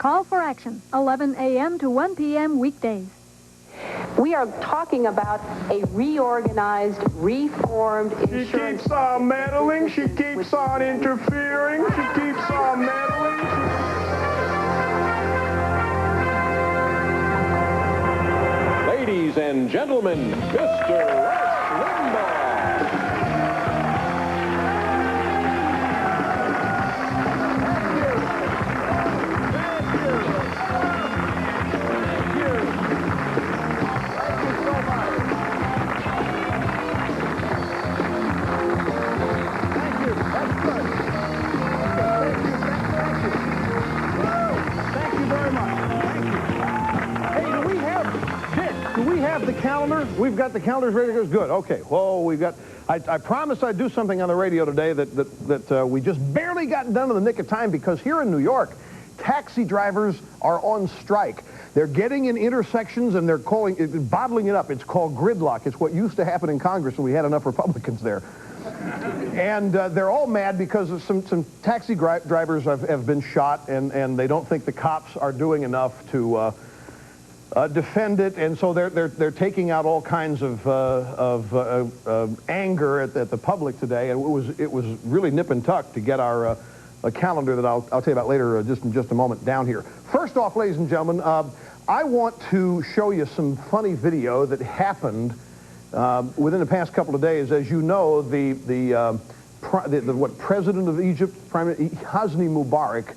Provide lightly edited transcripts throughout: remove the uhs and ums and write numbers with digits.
Call for action, 11 a.m. to 1 p.m. weekdays. We are talking about a reorganized, reformed insurance... She keeps on meddling, she keeps on interfering, she keeps on meddling. Ladies and gentlemen, Mr. Rush Limbaugh. The calendar? We've got the calendars ready to go. Good. Okay. Whoa, we've got... I promised I'd do something on the radio today that we just barely got done in the nick of time, because here in New York, taxi drivers are on strike. They're getting in intersections and they're bottling it up. It's called gridlock. It's what used to happen in Congress when we had enough Republicans there. And they're all mad because some taxi drivers have been shot, and they don't think the cops are doing enough to defend it, and so they're taking out all kinds of anger at the public today, and it was really nip and tuck to get our a calendar that I'll tell you about later in just a moment down here. First off, ladies and gentlemen, I want to show you some funny video that happened within the past couple of days. As you know, the president of Egypt, Hosni Mubarak,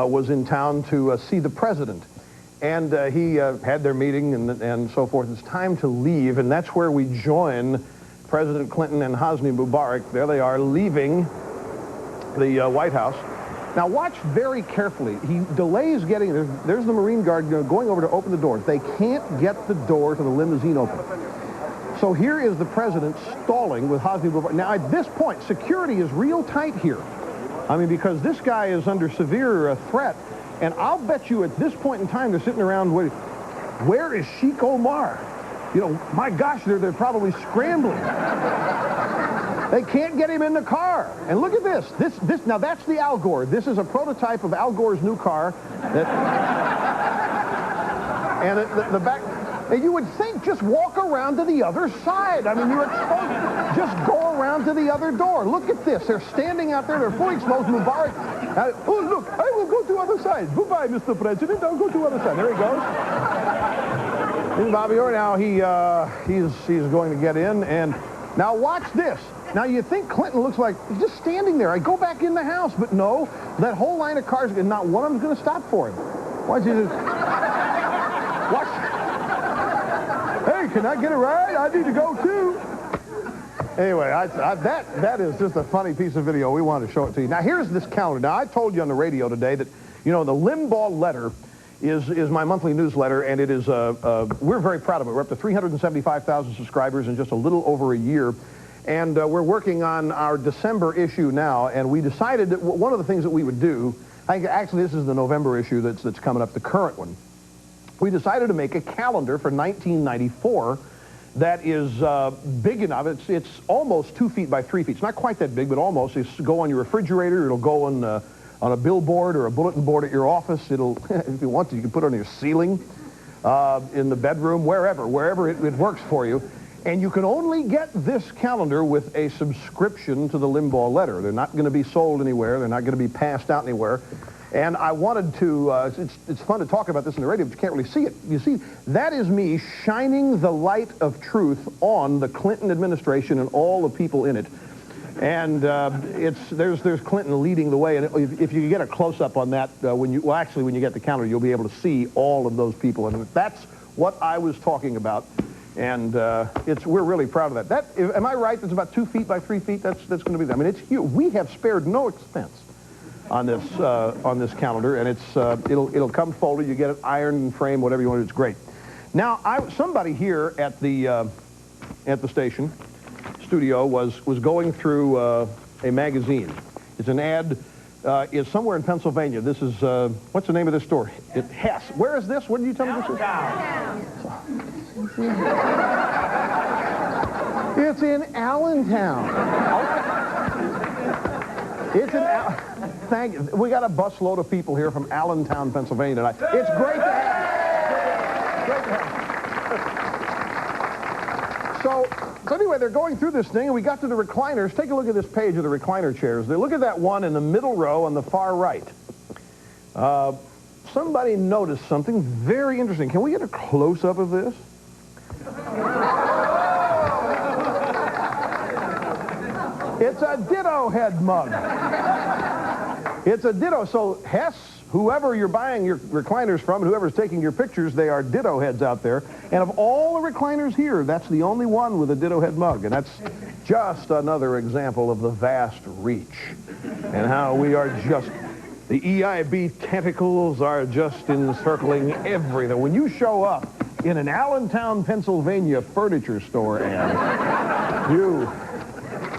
was in town to see the president. And he had their meeting and so forth. It's time to leave, and that's where we join President Clinton and Hosni Mubarak. There they are, leaving the White House. Now watch very carefully. He delays getting, there's the Marine Guard going over to open the door. They can't get the door to the limousine open. So here is the president stalling with Hosni Mubarak. Now at this point, security is real tight here. I mean, because this guy is under severe threat. And I'll bet you at this point in time, they're sitting around waiting. Where is Sheikh Omar? You know, my gosh, they're probably scrambling. They can't get him in the car. And look at this. Now that's the Al Gore. This is a prototype of Al Gore's new car. And the back. And you would think just walk around to the other side. I mean, you're exposed. Just go around to the other door. Look at this. They're standing out there. They're fully exposed. Mubarak. Oh, look, I will go to other side. Goodbye, Mr. President. I'll go to other side. There he goes. Here's Bobby Orr. Now he's going to get in. And now watch this. Now you think Clinton looks like he's just standing there. I go back in the house, but no. That whole line of cars, and not one of them's going to stop for him. Watch this. Watch. Hey, can I get a ride? I need to go too. Anyway, that is just a funny piece of video. We wanted to show it to you. Now, here's this calendar. Now, I told you on the radio today that, you know, the Limbaugh letter is my monthly newsletter, and it is, we're very proud of it. We're up to 375,000 subscribers in just a little over a year. And we're working on our December issue now, and we decided that one of the things that we would do, actually this is the November issue that's coming up, the current one. We decided to make a calendar for 1994 that is big enough. It's almost 2 feet by 3 feet. It's not quite that big, but almost. It's go on your refrigerator. It'll go on a billboard or a bulletin board at your office. It'll, if you want to, you can put it on your ceiling, in the bedroom, wherever it works for you. And you can only get this calendar with a subscription to the Limbaugh letter. They're not going to be sold anywhere. They're not going to be passed out anywhere. And I wanted to, it's fun to talk about this in the radio, but you can't really see it. You see, that is me shining the light of truth on the Clinton administration and all the people in it. And there's Clinton leading the way. And if you get a close-up on that, when you get the calendar, you'll be able to see all of those people. And that's what I was talking about. And we're really proud of that. Am I right? It's about 2 feet by 3 feet. That's going to be that. I mean, it's huge. We have spared no expense on this calendar, and it'll come folded. You get it ironed and framed, whatever you want. It's great. Now, somebody here at the station studio was going through a magazine. It's an ad. It's somewhere in Pennsylvania. This is what's the name of this store? Hess. Where is this? What did you tell me this is? It's in Allentown. It's in We got a busload of people here from Allentown, Pennsylvania tonight. It's great to have you. Great to have you. So anyway, they're going through this thing, and we got to the recliners. Take a look at this page of the recliner chairs. They look at that one in the middle row on the far right. Somebody noticed something very interesting. Can we get a close-up of this? It's a ditto head mug. It's a ditto. So Hess, whoever you're buying your recliners from, and whoever's taking your pictures, they are ditto heads out there. And of all the recliners here, that's the only one with a ditto head mug. And that's just another example of the vast reach and how we are just... The EIB tentacles are just encircling everything. When you show up in an Allentown, Pennsylvania furniture store, and you...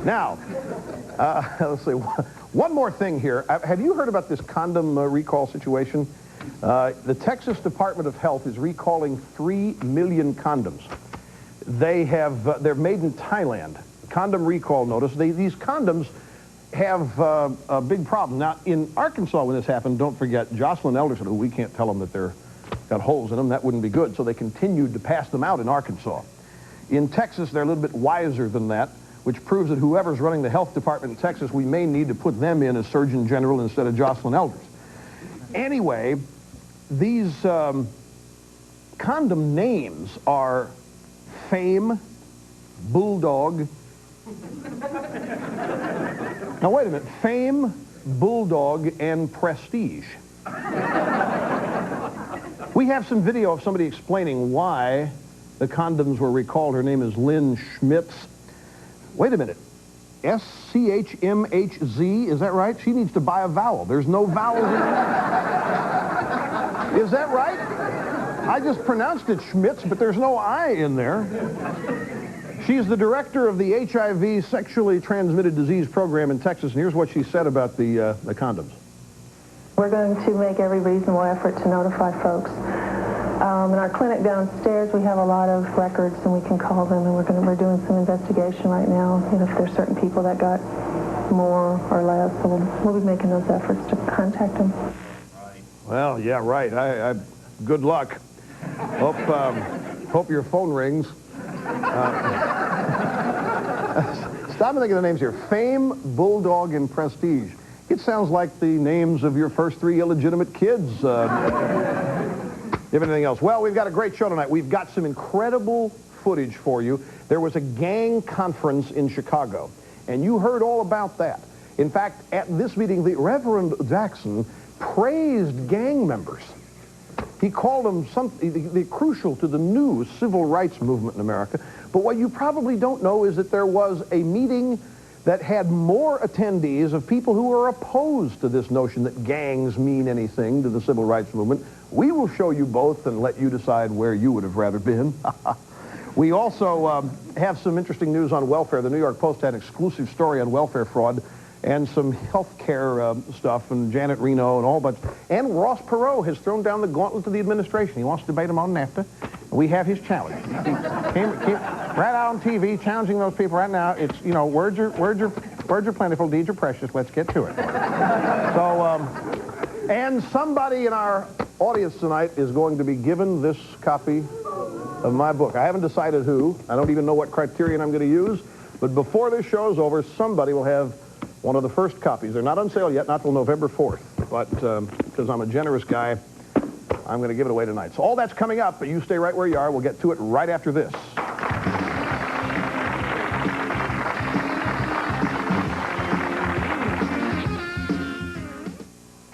Now, let's see, one more thing here. Have you heard about this condom recall situation? The Texas Department of Health is recalling 3 million condoms. They're made in Thailand. Condom recall notice. These condoms have a big problem. Now, in Arkansas, when this happened, don't forget, Jocelyn Elderson, who we can't tell them that they're got holes in them, that wouldn't be good, so they continued to pass them out in Arkansas. In Texas, they're a little bit wiser than that, which proves that whoever's running the health department in Texas, we may need to put them in as Surgeon General instead of Jocelyn Elders. Anyway, these condom names are Fame, Bulldog. Now, wait a minute. Fame, Bulldog, and Prestige. We have some video of somebody explaining why the condoms were recalled. Her name is Lynn Schmitz. Wait a minute. S-C-H-M-H-Z, is that right? She needs to buy a vowel. There's no vowels in there. Is that right? I just pronounced it Schmitz, but there's no I in there. She's the director of the HIV Sexually Transmitted Disease Program in Texas, and here's what she said about the condoms. We're going to make every reasonable effort to notify folks. In our clinic downstairs, we have a lot of records, and we can call them, and we're doing some investigation right now. You know, if there's certain people that got more or less, so we'll be making those efforts to contact them. Well, yeah, right. Good luck. Hope your phone rings. Stop and think of the names here. Fame, Bulldog, and Prestige. It sounds like the names of your first 3 illegitimate kids. If anything else. Well, we've got a great show tonight. We've got some incredible footage for you. There was a gang conference in Chicago, and you heard all about that. In fact, at this meeting, the Reverend Jackson praised gang members. He called them they're crucial to the new civil rights movement in America. But what you probably don't know is that there was a meeting that had more attendees of people who are opposed to this notion that gangs mean anything to the civil rights movement. We will show you both and let you decide where you would have rather been. We also have some interesting news on welfare. The New York Post had an exclusive story on welfare fraud and some health care stuff, and Janet Reno and all but. And Ross Perot has thrown down the gauntlet to the administration. He wants to debate them on NAFTA. We have his challenge. He came right out on TV challenging those people right now. It's, you know, words are plentiful, deeds are precious. Let's get to it. So, and somebody in our audience tonight is going to be given this copy of my book. I haven't decided who. I don't even know what criterion I'm going to use. But before this show is over, somebody will have one of the first copies. They're not on sale yet, not till November 4th. But because I'm a generous guy, I'm going to give it away tonight. So all that's coming up, but you stay right where you are. We'll get to it right after this.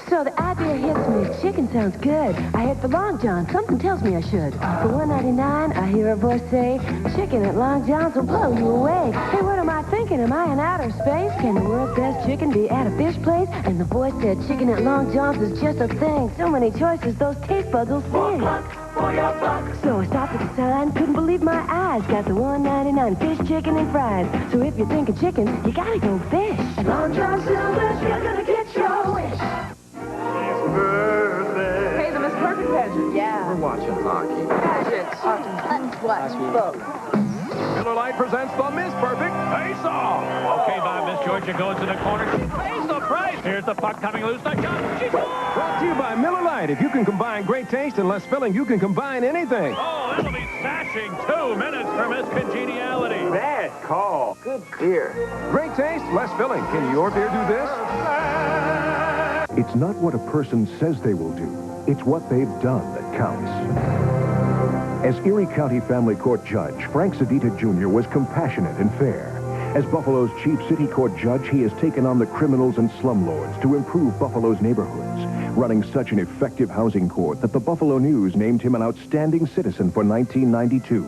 So the idea hits me. Chicken sounds good. I head for Long John. Something tells me I should. For $1.99, I hear a voice say, chicken at Long John's will blow you away. Hey, what am I thinking? Am I in outer space? Can the world's best chicken be at a fish place? And the voice said chicken at Long John's is just a thing. So many choices, those taste buds will sing. So I stopped at the sign, couldn't believe my eyes. Got the $1.99 fish, chicken, and fries. So if you're thinking chicken, you gotta go fish. At Long John's Silver's, you're gonna get your wish. Hey, the Miss Perfect pageant. Yeah. We're watching hockey. Pageant. Let's watch both. Miller Lite presents the Miss Perfect Face-Off. Okay, by Miss Georgia goes to the corner. She pays the price. Here's the puck coming loose. The shot. She scores. Brought to you by Miller Lite. If you can combine great taste and less filling, you can combine anything. Oh, that'll be sashing. 2 minutes for Miss Congeniality. Bad call. Good beer. Great taste, less filling. Can your beer do this? It's not what a person says they will do. It's what they've done that counts. As Erie County Family Court Judge, Frank Sedita Jr. was compassionate and fair. As Buffalo's chief city court judge, he has taken on the criminals and slumlords to improve Buffalo's neighborhoods, running such an effective housing court that the Buffalo News named him an outstanding citizen for 1992.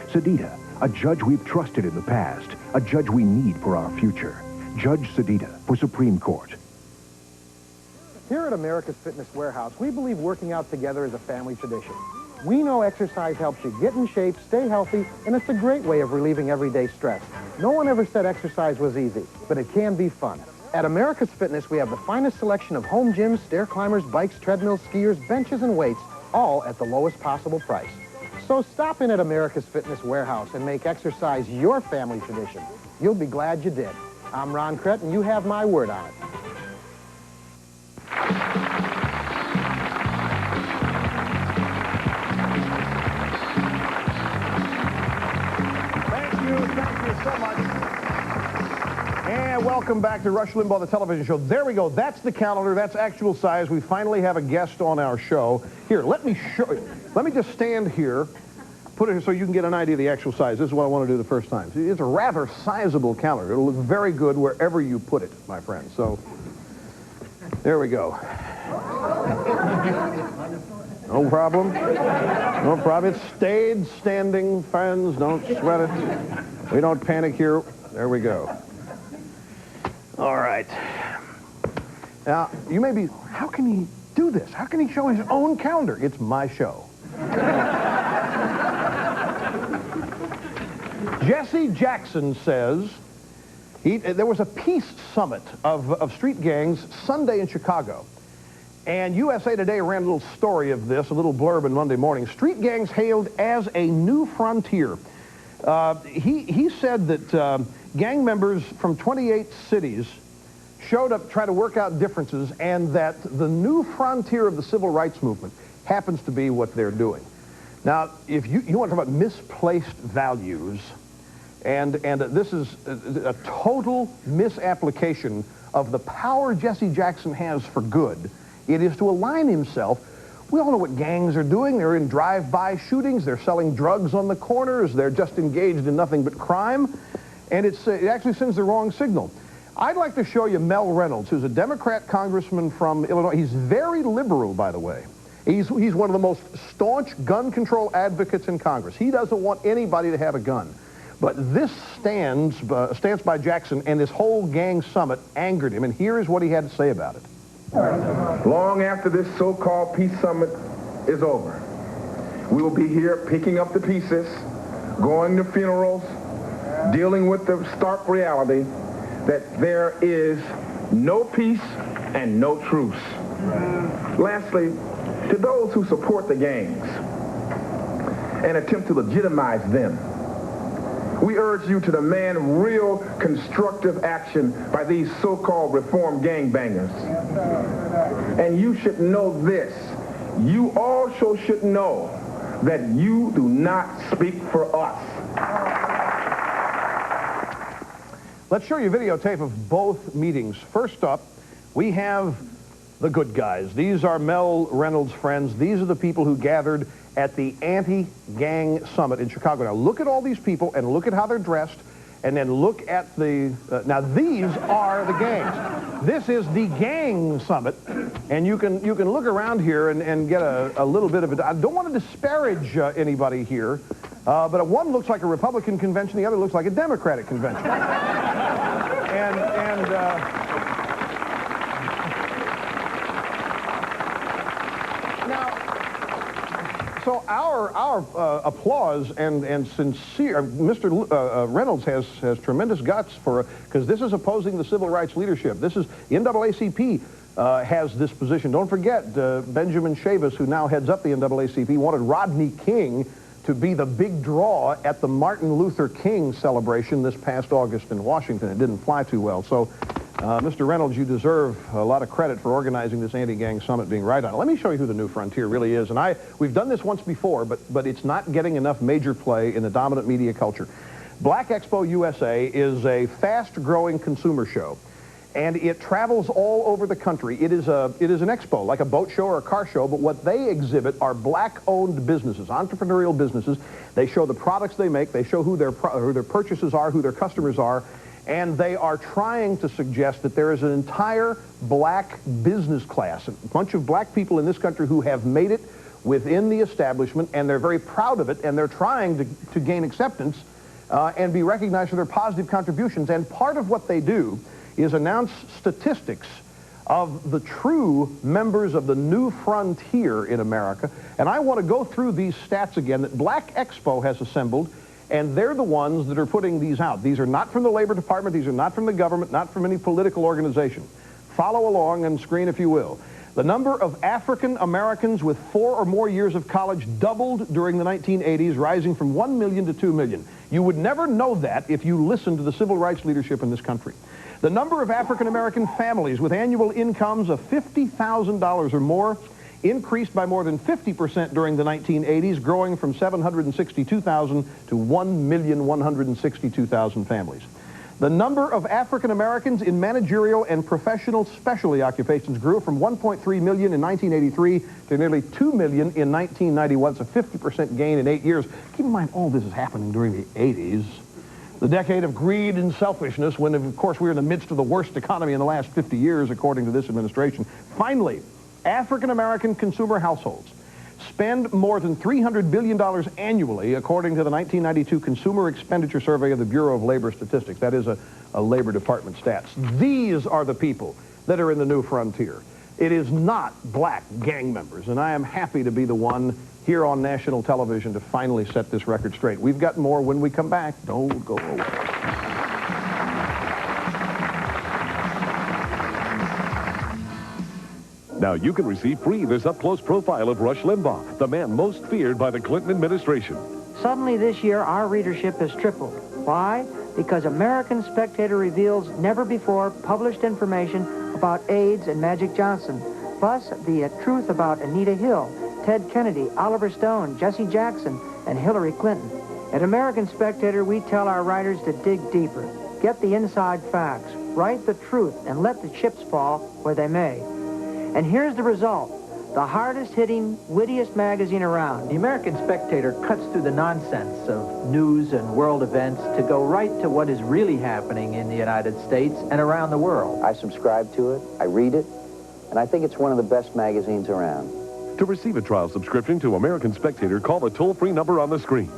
Sedita, a judge we've trusted in the past, a judge we need for our future. Judge Sedita for Supreme Court. Here at America's Fitness Warehouse, we believe working out together is a family tradition. We know exercise helps you get in shape, stay healthy, and it's a great way of relieving everyday stress. No one ever said exercise was easy, but it can be fun. At America's Fitness, we have the finest selection of home gyms, stair climbers, bikes, treadmills, skiers, benches, and weights, all at the lowest possible price. So stop in at America's Fitness Warehouse and make exercise your family tradition. You'll be glad you did. I'm Ron Krett, and you have my word on it. Thank you so much. And welcome back to Rush Limbaugh, the television show. There we go. That's the calendar. That's actual size. We finally have a guest on our show. Here, let me show you. Let me just stand here, put it here so you can get an idea of the actual size. This is what I want to do the first time. It's a rather sizable calendar. It'll look very good wherever you put it, my friend. So, there we go. No problem. No problem. It stayed standing, friends. Don't sweat it. We don't panic here. There we go. All right. Now, you may be, how can he do this? How can he show his own calendar? It's my show. Jesse Jackson says there was a peace summit of street gangs Sunday in Chicago. And USA Today ran a little story of this, a little blurb in Monday morning. Street gangs hailed as a new frontier. He said that gang members from 28 cities showed up to try to work out differences, and that the new frontier of the civil rights movement happens to be what they're doing. Now, if you want to talk about misplaced values, and this is a total misapplication of the power Jesse Jackson has for good, it is to align himself. We all know what gangs are doing. They're in drive-by shootings. They're selling drugs on the corners. They're just engaged in nothing but crime. And it actually sends the wrong signal. I'd like to show you Mel Reynolds, who's a Democrat congressman from Illinois. He's very liberal, by the way. He's one of the most staunch gun control advocates in Congress. He doesn't want anybody to have a gun. But this stance by Jackson and this whole gang summit angered him. And here is what he had to say about it. Long after this so-called peace summit is over, we will be here picking up the pieces, going to funerals, dealing with the stark reality that there is no peace and no truce. Lastly, to those who support the gangs and attempt to legitimize them, we urge you to demand real constructive action by these so-called reform gangbangers. And you should know this. You also should know that you do not speak for us. Let's show you a videotape of both meetings. First up, we have the good guys. These are Mel Reynolds' friends. These are the people who gathered at the anti-gang summit in Chicago. Now look at all these people and look at how they're dressed, and then look at the, now these are the gangs. This is the gang summit, and you can look around here and get a little bit of it. I don't want to disparage anybody here, but one looks like a Republican convention, the other looks like a Democratic convention. So our applause and sincere, Mr. Reynolds has tremendous guts for, because this is opposing the civil rights leadership. This is, the NAACP has this position. Don't forget, Benjamin Chavis, who now heads up the NAACP, wanted Rodney King to be the big draw at the Martin Luther King celebration this past August in Washington. It didn't fly too well. So, Mr. Reynolds, you deserve a lot of credit for organizing this anti-gang summit, being right on it. Let me show you who the New Frontier really is. And we've done this once before, but it's not getting enough major play in the dominant media culture. Black Expo USA is a fast-growing consumer show, and it travels all over the country. It is an expo, like a boat show or a car show, but what they exhibit are black-owned businesses, entrepreneurial businesses. They show the products they make, they show who their purchases are, who their customers are, and they are trying to suggest that there is an entire black business class, a bunch of black people in this country who have made it within the establishment, and they're very proud of it, and they're trying to gain acceptance and be recognized for their positive contributions. And part of what they do is announce statistics of the true members of the New Frontier in America. And I want to go through these stats again that Black Expo has assembled, and they're the ones that are putting these out. These are not from the Labor Department, these are not from the government, not from any political organization. Follow along on screen if you will. The number of African Americans with 4 or more years of college doubled during the 1980s, rising from 1 million to 2 million. You would never know that if you listened to the civil rights leadership in this country. The number of African American families with annual incomes of $50,000 or more increased by more than 50% during the 1980s, growing from 762,000 to 1,162,000 families. The number of African Americans in managerial and professional specialty occupations grew from 1.3 million in 1983 to nearly 2 million in 1991. It's a 50% gain in 8 years. Keep in mind, all this is happening during the 80s. The decade of greed and selfishness, when, of course, we're in the midst of the worst economy in the last 50 years, according to this administration. Finally, African American consumer households spend more than $300 billion annually, according to the 1992 Consumer Expenditure Survey of the Bureau of Labor Statistics. That is a Labor Department stats. These are the people that are in the New Frontier. It is not black gang members, and I am happy to be the one here on national television to finally set this record straight. We've got more when we come back. Don't go away. Now you can receive free this up-close profile of Rush Limbaugh, the man most feared by the Clinton administration. Suddenly this year, our readership has tripled. Why? Because American Spectator reveals never-before published information about AIDS and Magic Johnson, plus the truth about Anita Hill, Ted Kennedy, Oliver Stone, Jesse Jackson, and Hillary Clinton. At American Spectator, we tell our writers to dig deeper, get the inside facts, write the truth, and let the chips fall where they may. And here's the result. The hardest-hitting, wittiest magazine around. The American Spectator cuts through the nonsense of news and world events to go right to what is really happening in the United States and around the world. I subscribe to it, I read it, and I think it's one of the best magazines around. To receive a trial subscription to American Spectator, call the toll-free number on the screen.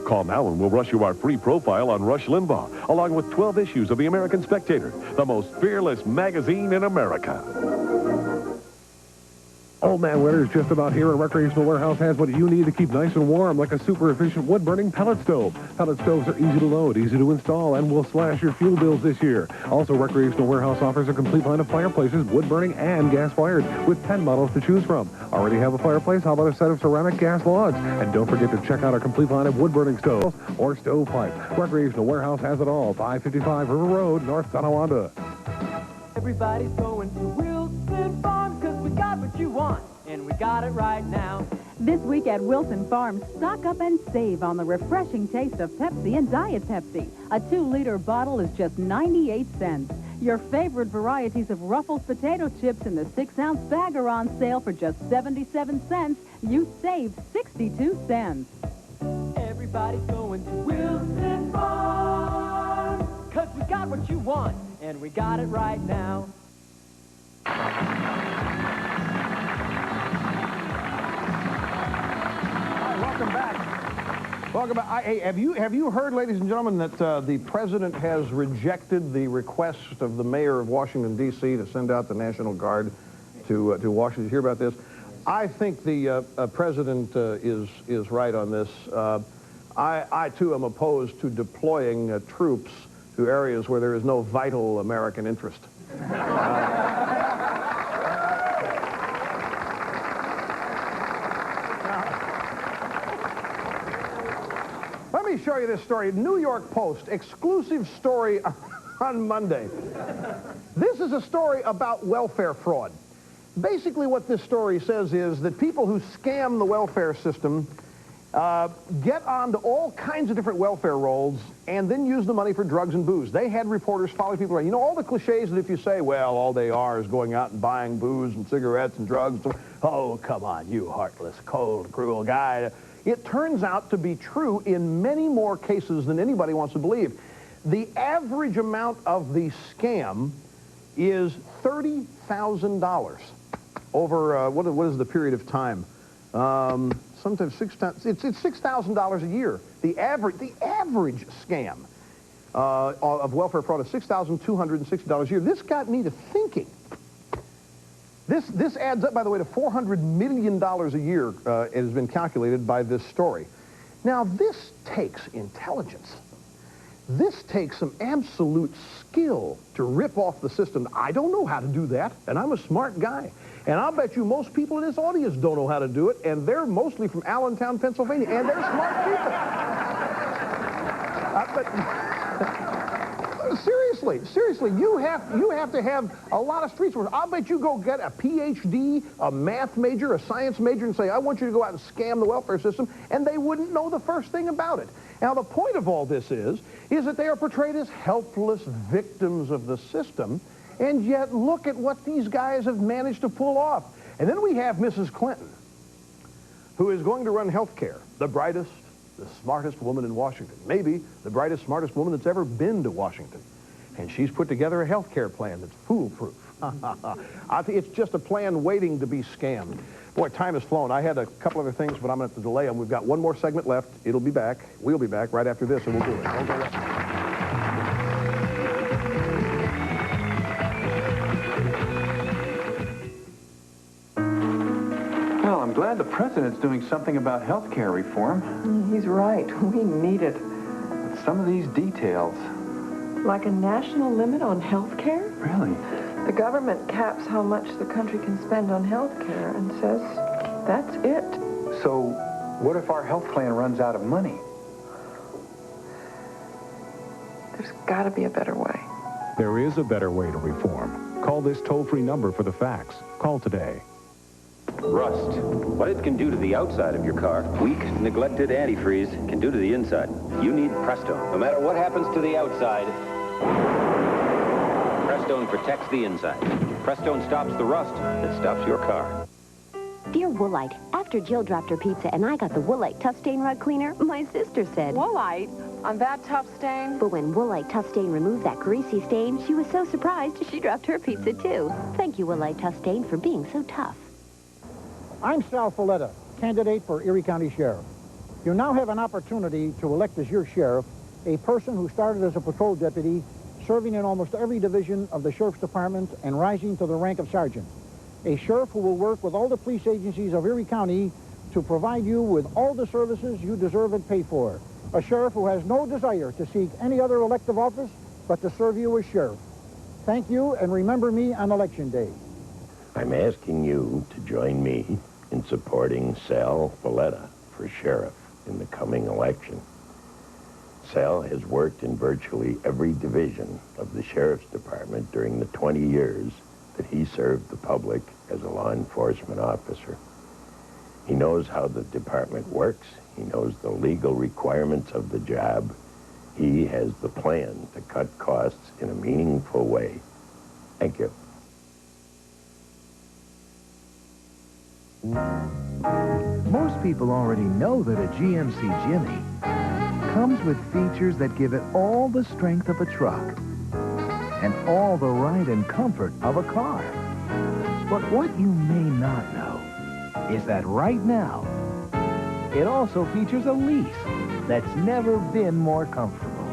Call now and we'll rush you our free profile on Rush Limbaugh, along with 12 issues of the American Spectator, the most fearless magazine in America. Old Man Winter's just about here, and Recreational Warehouse has what you need to keep nice and warm, like a super efficient wood-burning pellet stove. Pellet stoves are easy to load, easy to install, and will slash your fuel bills this year. Also, Recreational Warehouse offers a complete line of fireplaces, wood-burning and gas-fired, with 10 models to choose from. Already have a fireplace? How about a set of ceramic gas logs? And don't forget to check out our complete line of wood-burning stoves or stovepipes. Recreational Warehouse has it all. 555 River Road, North Tonawanda. Everybody's going to Wilson Farms because we got what you want, and we got it right now. This week at Wilson Farms, stock up and save on the refreshing taste of Pepsi and Diet Pepsi. A 2-liter bottle is just 98 cents. Your favorite varieties of Ruffles potato chips in the 6-ounce bag are on sale for just 77 cents. You save 62 cents. Everybody's going to Wilson Farms because we got what you want, and we got it right now. Welcome back. Welcome back. Hey, have you heard, ladies and gentlemen, that the president has rejected the request of the mayor of Washington, D.C. to send out the National Guard to Washington? Did you hear about this? I think the president is right on this. I, too, am opposed to deploying troops to areas where there is no vital American interest. let me show you this story. New York Post, exclusive story on Monday. This is a story about welfare fraud. Basically what this story says is that people who scam the welfare system get onto all kinds of different welfare rolls and then use the money for drugs and booze. They had reporters follow people around. You know, all the cliches that if you say, well, all they are is going out and buying booze and cigarettes and drugs. Oh, come on, you heartless, cold, cruel guy. It turns out to be true in many more cases than anybody wants to believe. The average amount of the scam is $30,000 over, what is the period of time? Sometimes it's $6,000 a year. The average scam of welfare fraud is $6,260 a year. This got me to thinking. This adds up, by the way, to $400 million a year. It has been calculated by this story. Now, this takes intelligence. This takes some absolute skill to rip off the system. I don't know how to do that, and I'm a smart guy. And I'll bet you most people in this audience don't know how to do it, and they're mostly from Allentown, Pennsylvania, and they're smart people. Seriously, you have to have a lot of street smarts. I'll bet you go get a PhD, a math major, a science major, and say, I want you to go out and scam the welfare system, and they wouldn't know the first thing about it. Now, the point of all this is that they are portrayed as helpless victims of the system, and yet look at what these guys have managed to pull off. And then we have Mrs. Clinton, who is going to run health care, the brightest, the smartest woman in Washington, maybe the brightest, smartest woman that's ever been to Washington. And she's put together a health care plan that's foolproof. I think it's just a plan waiting to be scammed. Boy, time has flown. I had a couple other things, but I'm going to have to delay them. We've got one more segment left. It'll be back. We'll be back right after this, and we'll do it. Don't go away. Well, I'm glad the president's doing something about health care reform. He's right. We need it. But some of these details... Like a national limit on health care? Really? The government caps how much the country can spend on health care and says that's it. So what if our health plan runs out of money? There's got to be a better way. There is a better way to reform. Call this toll-free number for the facts. Call today. Rust. What it can do to the outside of your car, weak, neglected antifreeze can do to the inside. You need Prestone. No matter what happens to the outside, Prestone protects the inside. Prestone stops the rust that stops your car. Dear Woolite, after Jill dropped her pizza and I got the Woolite Tough Stain Rug Cleaner, my sister said... Woolite? On that tough stain? But when Woolite Tough Stain removed that greasy stain, she was so surprised she dropped her pizza too. Thank you, Woolite Tough Stain, for being so tough. I'm Sal Folletta, candidate for Erie County Sheriff. You now have an opportunity to elect as your sheriff a person who started as a patrol deputy, serving in almost every division of the Sheriff's Department and rising to the rank of sergeant. A sheriff who will work with all the police agencies of Erie County to provide you with all the services you deserve and pay for. A sheriff who has no desire to seek any other elective office but to serve you as sheriff. Thank you, and remember me on Election Day. I'm asking you to join me in supporting Sal Folletta for sheriff in the coming election. Sal has worked in virtually every division of the Sheriff's Department during the 20 years that he served the public as a law enforcement officer. He knows how the department works. He knows the legal requirements of the job. He has the plan to cut costs in a meaningful way. Thank you. Most people already know that a GMC Jimmy comes with features that give it all the strength of a truck and all the ride and comfort of a car. But what you may not know is that right now, it also features a lease that's never been more comfortable.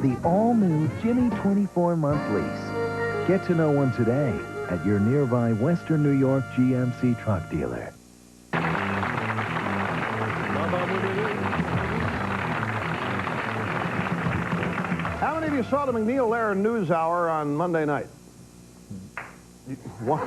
The all-new Jimmy 24-month lease. Get to know one today at your nearby Western New York GMC truck dealer. How many of you saw the McNeil-Lehrer News Hour on Monday night? What?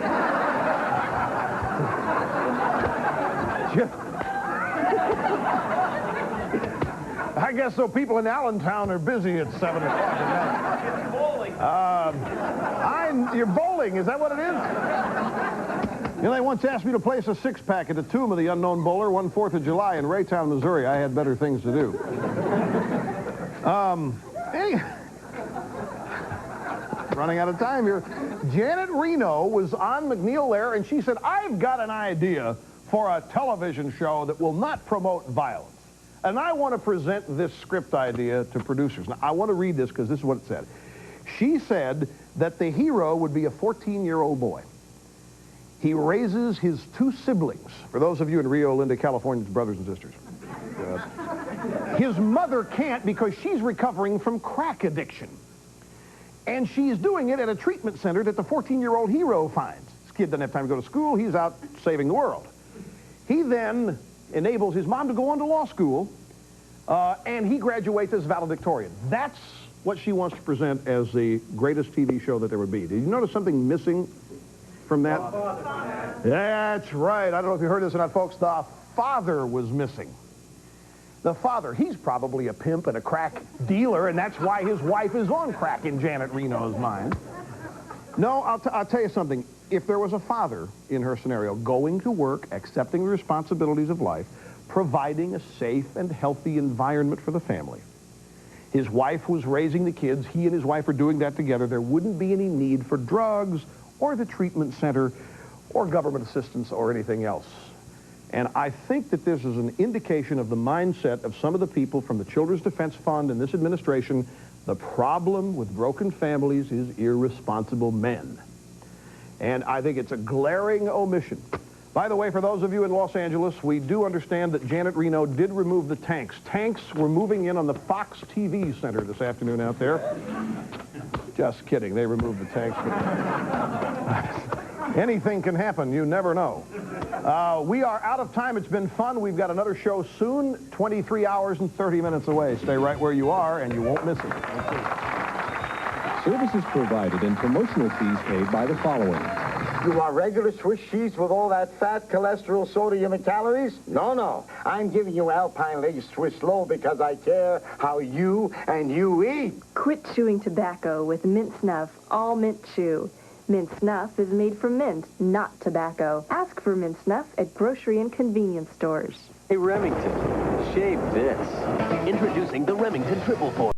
guess so. People in Allentown are busy at 7 o'clock at night. Bowling. You're bowling. Is that what it is? You know, they once asked me to place a six-pack at the tomb of the unknown bowler one 4th of July in Raytown, Missouri. I had better things to do. Running out of time here. Janet Reno was on McNeil Lehrer, and she said, I've got an idea for a television show that will not promote violence. And I want to present this script idea to producers. Now, I want to read this because this is what it said. She said that the hero would be a 14-year-old boy. He raises his two siblings. For those of you in Rio Linda, California's brothers and sisters. His mother can't because she's recovering from crack addiction. And she's doing it at a treatment center that the 14-year-old hero finds. This kid doesn't have time to go to school. He's out saving the world. He then enables his mom to go on to law school, and he graduates as valedictorian. That's what she wants to present as the greatest TV show that there would be. Did you notice something missing from that? That's right. I don't know if you heard this or not, folks. The father was missing. The father, he's probably a pimp and a crack dealer, and that's why his wife is on crack in Janet Reno's mind. No, I'll tell you something. If there was a father in her scenario going to work, accepting the responsibilities of life, providing a safe and healthy environment for the family, his wife was raising the kids, he and his wife are doing that together, there wouldn't be any need for drugs or the treatment center or government assistance or anything else. And I think that this is an indication of the mindset of some of the people from the Children's Defense Fund and this administration. The problem with broken families is irresponsible men. And I think it's a glaring omission. By the way, for those of you in Los Angeles, we do understand that Janet Reno did remove the tanks. Tanks were moving in on the Fox TV Center this afternoon out there. Just kidding. They removed the tanks. Anything can happen. You never know. We are out of time. It's been fun. We've got another show soon, 23 hours and 30 minutes away. Stay right where you are, and you won't miss it. Services provided and promotional fees paid by the following. You want regular Swiss cheese with all that fat, cholesterol, sodium, and calories? No, no. I'm giving you Alpine Leg Swiss Low because I care how you and you eat. Quit chewing tobacco with Mint Snuff, all mint chew. Mint Snuff is made from mint, not tobacco. Ask for Mint Snuff at grocery and convenience stores. Hey, Remington, shave this. Introducing the Remington Triple Force.